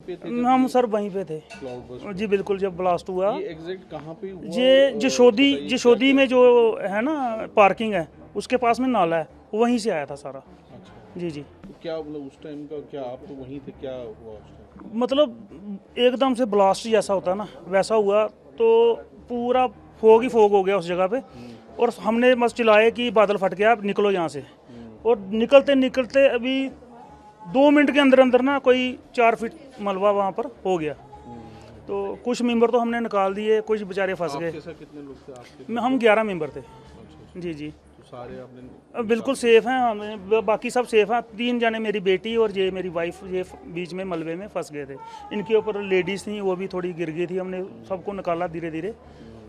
पे थे हम सर वहीं पे थे क्लाउड बर्स्ट? जी बिल्कुल। जब ब्लास्ट हुआ ये एग्जैक्ट कहाँ पे हुआ? ये और जशोदी बताइए जशोदी क्या- में जो है ना पार्किंग है उसके पास में नाला है, वहीं से आया था सारा। अच्छा, जी जी। तो क्या मतलब उस टाइम का क्या, आप तो वहीं थे, क्या हुआ उस टाइम? मतलब एकदम से ब्लास्ट जैसा होता है ना वैसा हुआ, तो पूरा फोग ही फोग हो गया उस जगह पे। और हमने बस चिल्लाए कि बादल फट गया, आप निकलो यहाँ से। और निकलते निकलते अभी 2 मिनट के अंदर अंदर ना कोई 4 फीट मलबा वहाँ पर हो गया। तो कुछ मेंबर तो हमने निकाल दिए, कुछ बेचारे फंस गए। आपके साथ कितने लोग थे आपके? हम 11 मेंबर थे। अच्छा, जी जी। तो सारे आपने? अब बिल्कुल सेफ हैं हमें, बाकी सब सेफ हैं। 3 जने, मेरी बेटी और ये मेरी वाइफ, ये बीच में मलबे में फंस गए थे। इनके ऊपर लेडीज़ थी, वो भी थोड़ी गिर गई थी। हमने सबको निकाला धीरे धीरे,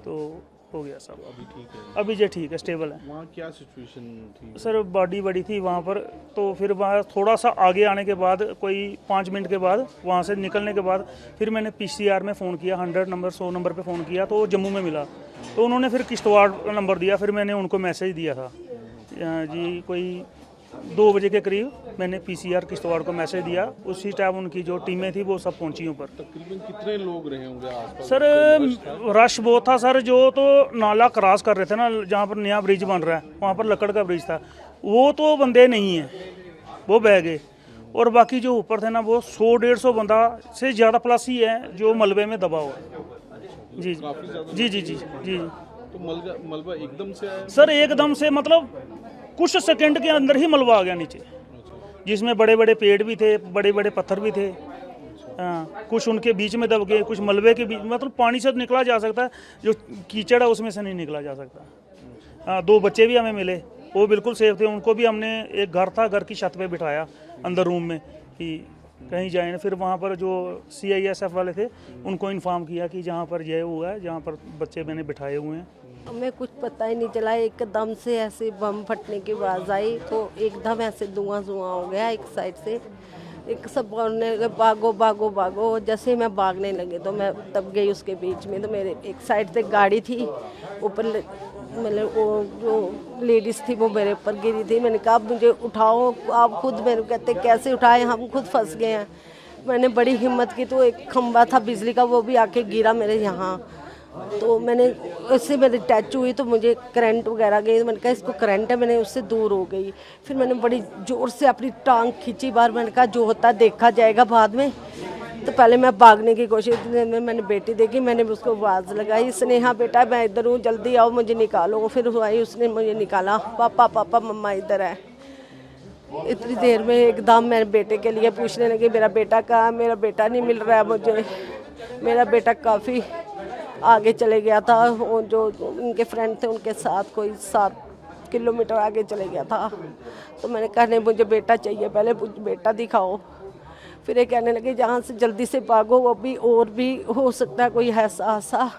तो हो गया सब। अभी ठीक है? अभी ये ठीक है, स्टेबल है। वहाँ क्या सिचुएशन थी? सर बॉडी बड़ी थी वहाँ पर, तो फिर वहाँ थोड़ा सा आगे आने के बाद, कोई 5 मिनट के बाद वहाँ से निकलने के बाद, फिर मैंने पीसीआर में फ़ोन किया, 100 नंबर 100 नंबर पे फ़ोन किया, तो जम्मू में मिला। तो उन्होंने फिर किश्तवाड़ नंबर दिया, फिर मैंने उनको मैसेज दिया था जी, कोई 2 बजे के करीब मैंने पीसीआर किश्तवाड़ को मैसेज दिया। उसी टाइम उनकी जो टीमें थी वो सब पहुंची ऊपर। तकरीबन कितने लोग रहे होंगे आसपास? सर रश बहुत था सर। जो तो नाला क्रॉस कर रहे थे ना, जहाँ पर नया ब्रिज बन रहा है, वहाँ पर लकड़ का ब्रिज था, वो तो बंदे नहीं हैं, वो बह गए। और बाकी जो ऊपर थे ना, वो 100-150 बंदा से ज़्यादा प्लस ही है जो मलबे में दबा हुआ है। जी काफी ज्यादा? जी जी जी जी। तो मलबा एकदम से आया? सर एकदम से, मतलब कुछ सेकंड के अंदर ही मलबा आ गया नीचे, जिसमें बड़े बड़े पेड़ भी थे, बड़े बड़े पत्थर भी थे। हाँ, कुछ उनके बीच में दब गए, कुछ मलबे के बीच। मतलब पानी से तो निकला जा सकता है, जो कीचड़ है उसमें से नहीं निकला जा सकता। हाँ, 2 बच्चे भी हमें मिले, वो बिल्कुल सेफ थे। उनको भी हमने, एक घर था, घर की छत पे बिठाया अंदर रूम में कि कहीं जाए ना। फिर वहाँ पर जो CISF वाले थे उनको इन्फॉर्म किया कि जहाँ पर यह हुआ है, जहाँ पर बच्चे मैंने बिठाए हुए हैं। हमें कुछ पता ही नहीं चला, एकदम से ऐसे बम फटने की आवाज़ आई, तो एकदम ऐसे धुआं धुआं हो गया एक साइड से। एक सब बोलने लगे भागो भागो भागो। जैसे ही मैं भागने लगे तो मैं तब गई उसके बीच में, तो मेरे एक साइड से गाड़ी थी ऊपर, मतलब वो जो लेडीज़ थी वो मेरे ऊपर गिरी थी। मैंने कहा मुझे उठाओ, आप खुद। मेरे कहते कैसे उठाएं, हम खुद फंस गए हैं। मैंने बड़ी हिम्मत की, तो एक खंबा था बिजली का, वो भी आके गिरा मेरे यहाँ। तो मैंने उससे मेरी टच हुई, तो मुझे करंट वगैरह गई। तो मैंने कहा इसको करंट है, मैंने उससे दूर हो गई। फिर मैंने बड़ी ज़ोर से अपनी टांग खींची बाहर। मैंने कहा जो होता देखा जाएगा बाद में। तो पहले मैं भागने की कोशिश में, मैंने बेटी देखी, मैंने उसको आवाज़ लगाई, स्नेहा बेटा मैं इधर हूँ, जल्दी आओ मुझे निकालो। फिर वो आई, उसने मुझे निकाला, पापा पापा मम्मा इधर है। इतनी देर में एकदम मेरे बेटे के लिए पूछने लगी मेरा बेटा कहाँ, मेरा बेटा नहीं मिल रहा है मुझे। मेरा बेटा काफ़ी आगे चले गया था, वो जो उनके फ्रेंड थे उनके साथ कोई 7 किलोमीटर आगे चले गया था। तो मैंने कहा नहीं मुझे बेटा चाहिए, पहले मुझे बेटा दिखाओ। फिर ये कहने लगे जहाँ से जल्दी से भागो, वो भी और भी हो सकता है कोई ऐसा हादसा।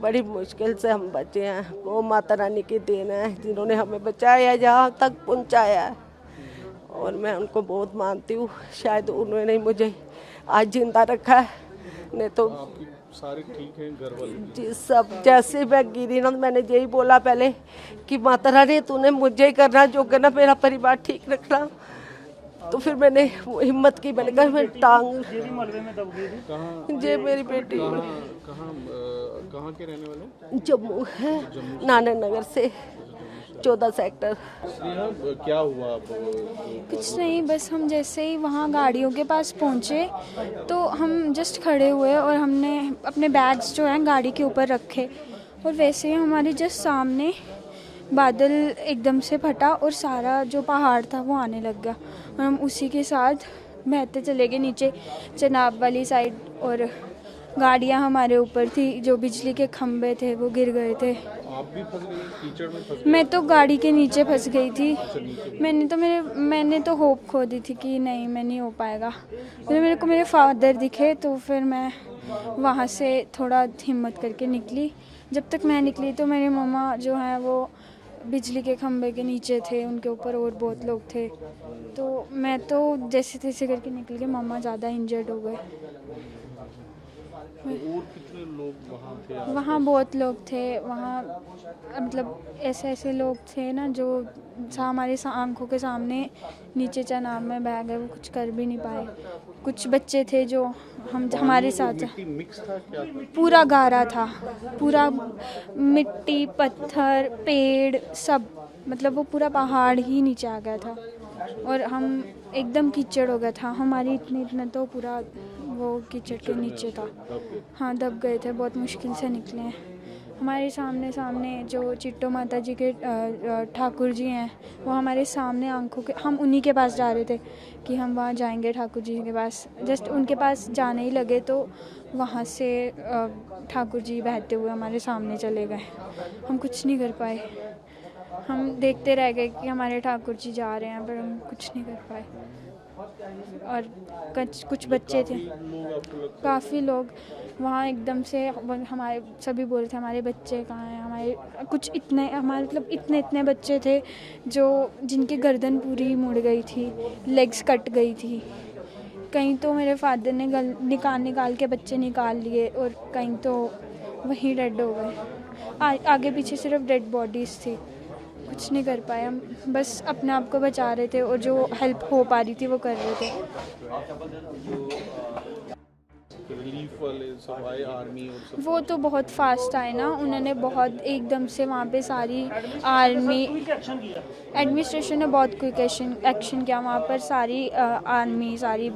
बड़ी मुश्किल से हम बचे हैं, वो माता रानी की देन है जिन्होंने हमें बचाया, यहाँ तक पहुँचाया है। और मैं उनको बहुत मानती हूँ, शायद उन्होंने मुझे आज जिंदा रखा है, नहीं तो आपकी सारे ठीक हैं घर वाले? जी सब। जैसे मैं गिरी ना, मैंने यही बोला पहले कि माता रानी तूने मुझे ही करना जो करना, मेरा परिवार ठीक रखना। तो फिर मैंने हिम्मत की, मैंने कहा मैं टांग, ये भी मलबे में दब गई थी। कहाँ ये मेरी बेटी कहाँ के रहने वाले? जम्मू है, नाना नगर से 14 सेक्टर। स्नेहा, क्या हुआ अब? कुछ नहीं, बस हम जैसे ही वहाँ गाड़ियों के पास पहुँचे तो हम जस्ट खड़े हुए और हमने अपने बैग्स जो हैं गाड़ी के ऊपर रखे, और वैसे ही हमारे जस्ट सामने बादल एकदम से फटा और सारा जो पहाड़ था वो आने लग गया, और हम उसी के साथ बहते चले गए नीचे चनाब वाली साइड। और गाड़ियाँ हमारे ऊपर थी, जो बिजली के खंभे थे वो गिर गए थे। आप भी फंस गई कीचड़ में? फंस गई? मैं तो गाड़ी के नीचे फंस गई थी। मैंने तो होप खो दी थी कि नहीं मैं नहीं हो पाएगा। फिर मेरे को मेरे फादर दिखे, तो फिर मैं वहाँ से थोड़ा हिम्मत करके निकली। जब तक मैं निकली तो मेरी मम्मा जो हैं वो बिजली के खंभे के नीचे थे, उनके ऊपर और बहुत लोग थे। तो मैं तो जैसे तैसे करके निकल गई, मम्मा ज़्यादा इंजर्ड हो गए। तो और कितने लोग वहाँ थे? वहाँ बहुत लोग थे। वहाँ मतलब ऐसे लोग थे ना जो हमारे आंखों के सामने नीचे चनाब में बह गए, वो कुछ कर भी नहीं पाए। कुछ बच्चे थे जो हमारे साथ मिट्टी मिक्स था क्या था? पूरा गारा था, पूरा मिट्टी पत्थर पेड़ सब, मतलब वो पूरा पहाड़ ही नीचे आ गया था और हम एकदम कीचड़ हो गया था, हमारी इतने तो पूरा वो कीचड़ के नीचे था। हाँ, दब गए थे, बहुत मुश्किल से निकले हैं। हमारे सामने जो चिट्टो माता जी के ठाकुर जी हैं, वो हमारे सामने आंखों के, हम उन्हीं के पास जा रहे थे कि हम वहाँ जाएंगे ठाकुर जी के पास। जस्ट उनके पास जाने ही लगे तो वहाँ से ठाकुर जी बहते हुए हमारे सामने चले गए। हम कुछ नहीं कर पाए, हम देखते रह गए कि हमारे ठाकुर जी जा रहे हैं, पर हम कुछ नहीं कर पाए। और कुछ बच्चे थे, काफ़ी लोग वहाँ एकदम से, हमारे सभी बोल थे हमारे बच्चे कहाँ हैं, हमारे कुछ इतने, हमारे मतलब इतने बच्चे थे जो जिनकी गर्दन पूरी मुड़ गई थी, लेग्स कट गई थी। कहीं तो मेरे फादर ने निकाल के बच्चे निकाल लिए और कहीं तो वहीं डेड हो गए। आगे पीछे सिर्फ डेड बॉडीज़ थी, कुछ नहीं कर पाए हम, बस अपने आप को बचा रहे थे और जो हेल्प हो पा रही थी वो कर रहे थे। रिलीफ वाले सब आए, आर्मी और सब? वो तो बहुत फास्ट आए ना, उन्होंने बहुत एकदम से वहाँ पे सारी आर्मी एडमिनिस्ट्रेशन ने बहुत क्विक एक्शन किया वहाँ पर। सारी आर्मी, सारी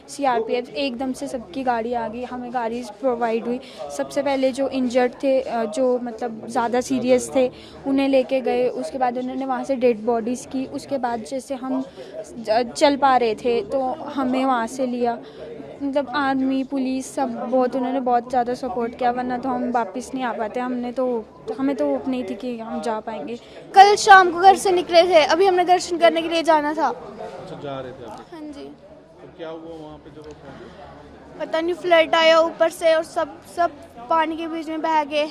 CRPF एकदम से सबकी गाड़ी आ गई, हमें गाड़ी प्रोवाइड हुई। सबसे पहले जो इंजर्ड थे, जो मतलब ज़्यादा सीरियस थे, उन्हें लेके गए। उसके बाद उन्होंने वहाँ से डेड बॉडीज़ की। उसके बाद जैसे हम चल पा रहे थे तो हमें वहाँ से लिया। मतलब आर्मी पुलिस सब उन्होंने बहुत ज़्यादा सपोर्ट किया, वरना तो हम वापस नहीं आ पाते। हमें तो होप नहीं थी कि हम जा पाएंगे। कल शाम को घर से निकले थे, अभी हमने दर्शन करने के लिए जाना था। अच्छा, जा रहे थे आप? हाँ जी। तो क्या हुआ वहाँ पे जब आप पहुँचे? पता नहीं, फ्लड आया ऊपर से और सब पानी के बीच में बह गए,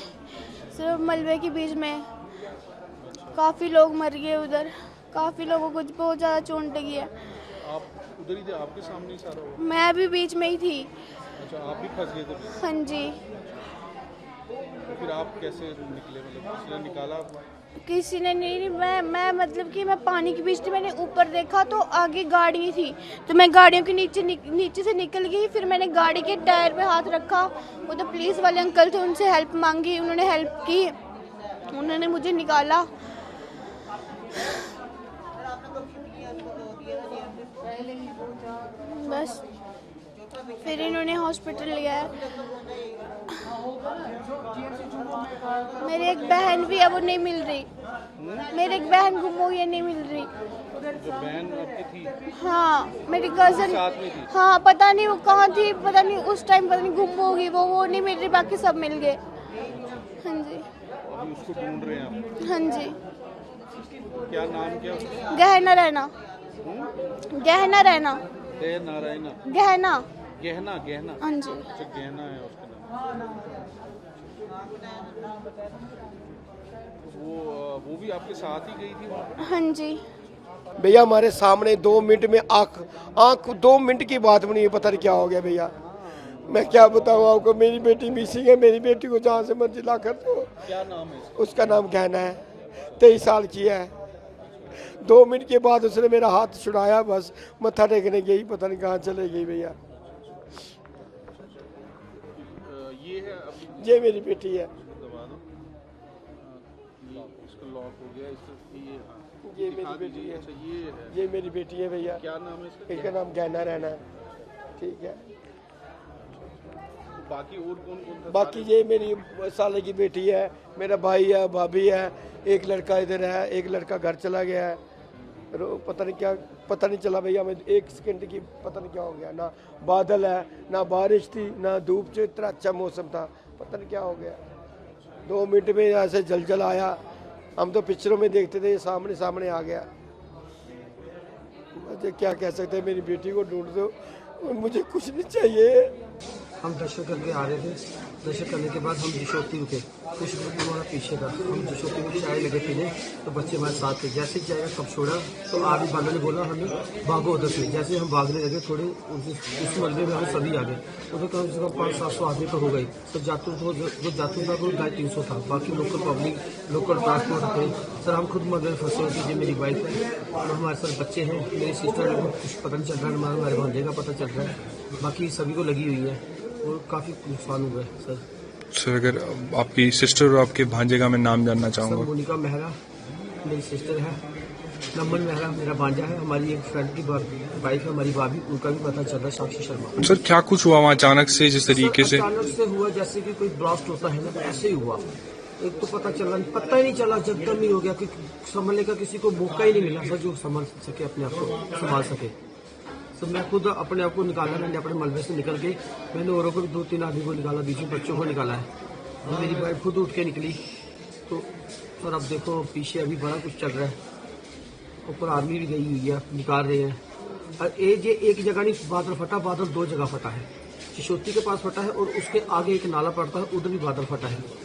सिर्फ मलबे के बीच में। काफ़ी लोग मर गए उधर, काफ़ी लोगों को बहुत ज़्यादा चोट लगी है। आप उधर ही थे, आपके सामने ही सारा हुआ? मैं भी बीच में ही थी। अच्छा, आप भी फंस गए थे? हाँ जी। तो फिर आप कैसे निकले, मतलब किसी ने निकाला आपको? किसी ने नहीं, मैं मतलब कि मैं पानी के बीच थी, मैंने ऊपर देखा तो आगे गाड़ी थी, तो मैं गाड़ियों के नीचे से निकल गई। फिर मैंने गाड़ी के टायर पे हाथ रखा, वो तो पुलिस वाले अंकल थे, उनसे हेल्प मांगी, उन्होंने हेल्प की, उन्होंने मुझे निकाला। बस फिर इन्होंने हॉस्पिटल लिया है। मेरी एक बहन भी है, वो नहीं मिल रही। मेरी एक बहन गुम हो गई, नहीं मिल रही। जो बहन आपकी थी? हाँ, मेरी कजन साथ में थी? हाँ, पता नहीं वो कहाँ थी, पता नहीं उस टाइम, पता नहीं गुम हो गई वो नहीं मिल रही, बाकी सब मिल गए। हाँ जी। अभी उसको ढूंढ रहे हैं आप? हाँ जी। क्या नाम क्या उसका? गहना रहना। गहना रहना। नारायणा? गहना। गहना। हाँ जी। अच्छा, गहना है उसका नाम। वो भी आपके साथ ही गई थी वहाँ? हाँ जी। भैया हमारे सामने 2 मिनट में आँख 2 मिनट की बात भी नहीं, पता नहीं क्या हो गया भैया। मैं क्या बताऊँ आपको, मेरी बेटी मिसिंग है। मेरी बेटी को जहाँ से मर्जी ला कर दो। क्या नाम है इसका? उसका नाम गहना है, 23 साल की है। 2 मिनट के बाद उसने मेरा हाथ छुड़ाया, बस मत्था टेकने गई, पता नहीं कहाँ चले गई भैया। ये है अभी? ये मेरी बेटी है। दबा दो। इसका लॉक हो गया। ये मेरी बेटी है। अच्छा, ये है? ये मेरी बेटी है भैया। क्या नाम है इसका? इसका नाम गहना रहना है। ठीक है। बाकी और कौन था? बाकी ये मेरी साले की बेटी है, मेरा भाई है, भाभी है, एक लड़का इधर है, एक लड़का घर चला गया है। पता नहीं चला भैया, मैं 1 सेकंड की पता नहीं क्या हो गया। ना बादल है, ना बारिश थी, ना धूप, जो इतना अच्छा मौसम था, पता नहीं क्या हो गया। 2 मिनट में ऐसे जलजल आया। हम तो पिक्चरों में देखते थे, सामने आ गया। मुझे क्या कह सकते हैं, मेरी बेटी को ढूंढ दो, मुझे कुछ नहीं चाहिए। हम दर्शन करके आ रहे थे। दर्शन करने के बाद हम जिशोती रुके, कुछ हमारा पीछे था। हम जिशोती में चाय लगे पीने, तो बच्चे हमारे साथ थे। जैसे चाय का कप छोड़ा तो आगे वालों ने बोला हमें भागो उधर से। जैसे हम भागने लगे थोड़े उस मलबे में हम सभी आ गए। उधर कम से कम 500-700 आदमी तो हो गई। तो जातू जो जातू था वो 250-300 था। बाकी लोकल पब्लिक, लोकल ट्रांसपोर्ट थे। सर हम खुद मलबे में फंसे हुए थे। जो मेरी वाइफ है और हमारे सर बच्चे हैं, मेरी सिस्टर को कुछ पता नहीं चल रहा है, हमारे भांजे का पता चल रहा है, बाकी सभी को लगी हुई है और काफ़ी नुकसान हुआ है सर। सर अगर आपकी सिस्टर और आपके भांजे का मैं नाम जानना सर चाहूँगा। मोनिका मेहरा मेरी सिस्टर है, नमन मेहरा मेरा भांजा है, हमारी एक फ्रेंड की वाइफ है, हमारी भाभी, उनका भी पता चल रहा है, साक्षी शर्मा। सर क्या कुछ हुआ वहाँ अचानक से, जिस तरीके से? अचानक से हुआ जैसे कि कोई ब्लास्ट होता है ना, ऐसे ही हुआ। एक तो पता ही नहीं चला, जगदम ही हो गया कि संभलने का किसी को मौका ही नहीं मिला सर, जो संभल सके, अपने आप को संभाल सके। तो मैं खुद अपने आप को निकाला, मैंने अपने मलबे से निकल के मैंने औरों को भी 2-3 आदमी को निकाला, बीच में बच्चों को निकाला है। और मेरी वाइफ खुद उठ के निकली। तो सर अब देखो पीछे अभी बड़ा कुछ चल रहा है, ऊपर आर्मी भी गई हुई है, निकाल रहे हैं। और ये एक जगह नहीं बादल फटा, बादल 2 जगह फटा है। चिशोती के पास फटा है और उसके आगे एक नाला पड़ता है, उधर भी बादल फटा है।